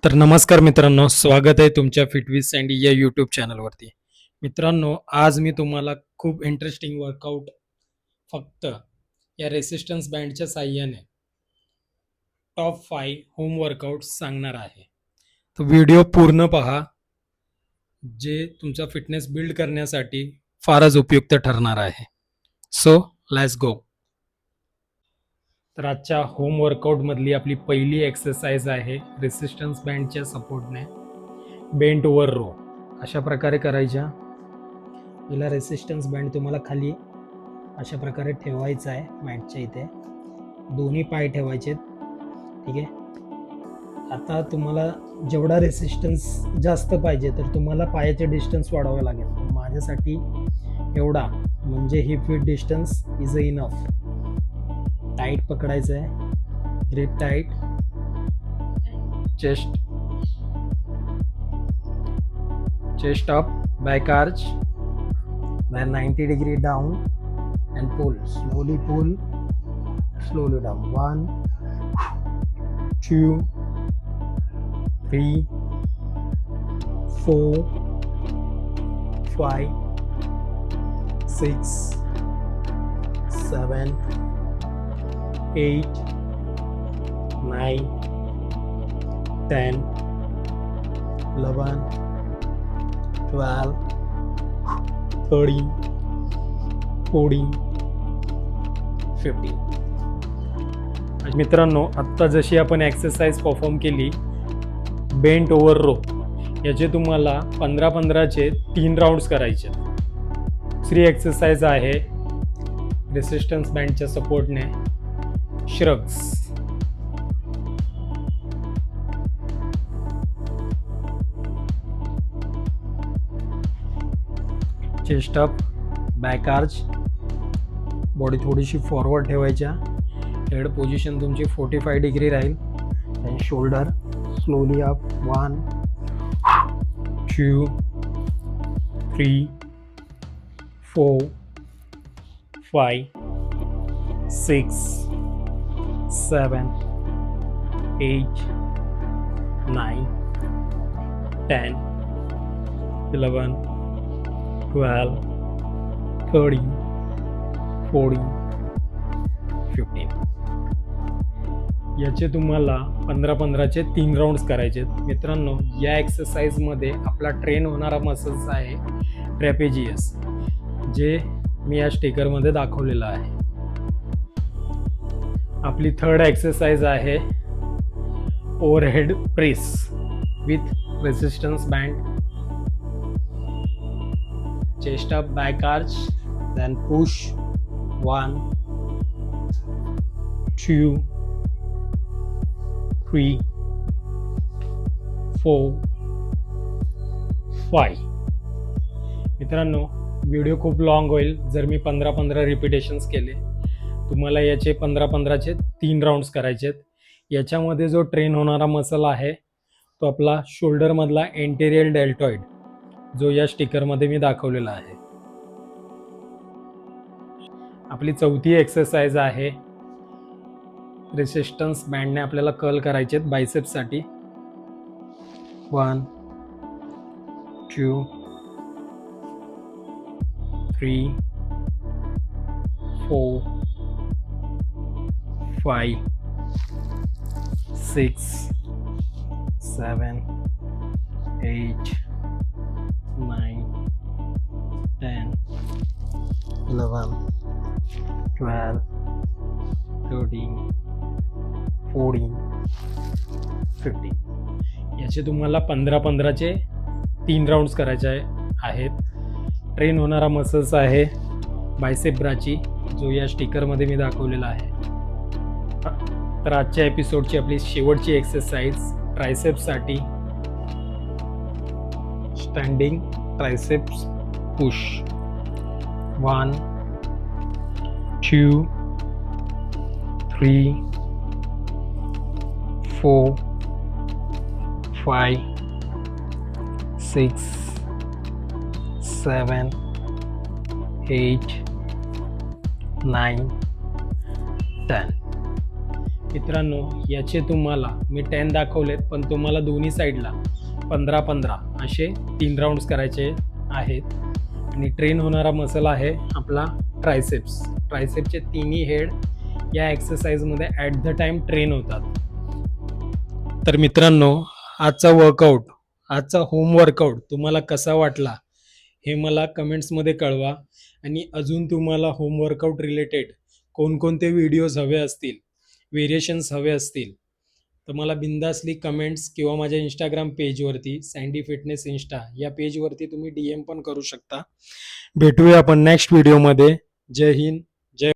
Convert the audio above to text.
तर नमस्कार मित्रांनो, स्वागत आहे तुमच्या फिट विथ सँडी या यूट्यूब चॅनलवरती. मित्रांनो, आज मी तुम्हाला खूप इंटरेस्टिंग वर्कआउट फक्त या रेसिस्टन्स बँडच्या साहाय्याने टॉप 5 होम वर्कआउट सांगणार आहे. तर व्हिडिओ पूर्ण पहा, जे तुमचा फिटनेस बिल्ड करण्यासाठी फारच उपयुक्त ठरणार आहे. So let's go. तर आजच्या होम वर्कआउटमधली आपली पहिली एक्सरसाइज आहे रेसिस्टन्स बँडच्या सपोर्टने बेंट ओव्हर रो. अशा प्रकारे करायच्या. पहिला रेसिस्टन्स बँड तुम्हाला खाली अशा प्रकारे ठेवायचा आहे मॅटच्या इथे. दोन्ही पाय ठेवायचे, ठीक आहे. आता तुम्हाला जेवढा रेसिस्टन्स जास्त पाहिजे तर तुम्हाला पायाचे डिस्टन्स वाढवावे लागेल. माझ्यासाठी एवढा म्हणजे ही fit distance is enough. Tight पकडायचं आहे, grip tight. Chest up, back arch, then 90 degree down and pull, slowly down. 1 2 3 4 5 6 7 8 9 10 11 12 13 14 15. मित्रांनो, आत्ता जशी आपण एक्सरसाइज परफॉर्म केली बेंट ओव्हर रो, याचे तुम्हाला 15-15चे 3 राऊंड्स करायचे. दुसरी एक्सरसाइज आहे रेसिस्टन्स बँडच्या सपोर्टने shrugs. Chest up, back arch, body थोडीशी फॉरवर्ड ठेवायच्या. हेड पोझिशन तुमची 45 डिग्री राहील. And shoulder slowly up. 1 2 3 4 5 6 7 8 9 10 11 12 13 14 15. याचे तुम्हाला 15-15चे 3 राऊंड्स करायचे. मित्रांनो, या एक्सरसाइजमध्ये आपला ट्रेन होणारा मसल्स आहे ट्रॅपेजियस, जे मी या स्टिकरमध्ये दाखवलेलं आहे. आपली थर्ड एक्सरसाइज आहे overhead press with resistance band. Chest up, back arch, then push. 1 2 3 4 5. मित्रांनो, व्हिडिओ खूप लॉंग होईल जर मी 15-15 रिपिटेशन्स केले. तुम्हाला याचे 15-15चे 3 राऊंड्स करायचे आहेत. याच्यामध्ये जो ट्रेन होणारा मसल आहे तो आपला शोल्डरमधला एंटेरियर डेल्टॉइड, जो या स्टिकरमध्ये मी दाखवलेला आहे. आपली चौथी एक्सरसाइज आहे रेसिस्टन्स बँडने आपल्याला कर्ल करायचे आहेत बायसेप्ससाठी. 1 2 3 4 5 6 7 8 9 10 11 12 13 14 15. याचे तुम्हाला 15-15चे 3 राऊंड्स करायचे आहेत. ट्रेन होणारा मसल्स आहे बायसेप ब्राची, जो या स्टिकरमध्ये मी दाखवलेला आहे. तर आजच्या एपिसोडची आपली शेवटची एक्सरसाइज ट्रायसेप्ससाठी स्टँडिंग ट्रायसेप्स पुश. 1 2 3 4 5 6 7 8 9 10. मित्रांनो, याचे तुम्हाला मी 10 दाखवलेत, पण तुम्हाला दोन्ही साईडला 15-15 असे 3 राऊंड्स करायचे आहेत. आणि ट्रेन होणारा मसल आहे आपला ट्रायसेप्स. ट्रायसेपचे तिन्ही हेड या एक्सरसाइजमध्ये ॲट द टाइम ट्रेन होतात. तर मित्रांनो, आजचा होम वर्कआउट तुम्हाला कसा वाटला हे मला कमेंट्समध्ये कळवा. आणि अजून तुम्हाला होम वर्कआउट रिलेटेड कोणकोणते व्हिडिओज हवे असतील, व्हेरिएशन्स हवे असतील, तर मला बिंदासली कमेंट्स किंवा माझ्या इंस्टाग्राम पेजवरती सँडी फिटनेस इंस्टा या पेजवरती तुम्ही DM पण करू शकता. भेटूया आपण नेक्स्ट व्हिडिओमध्ये. जय हिंद,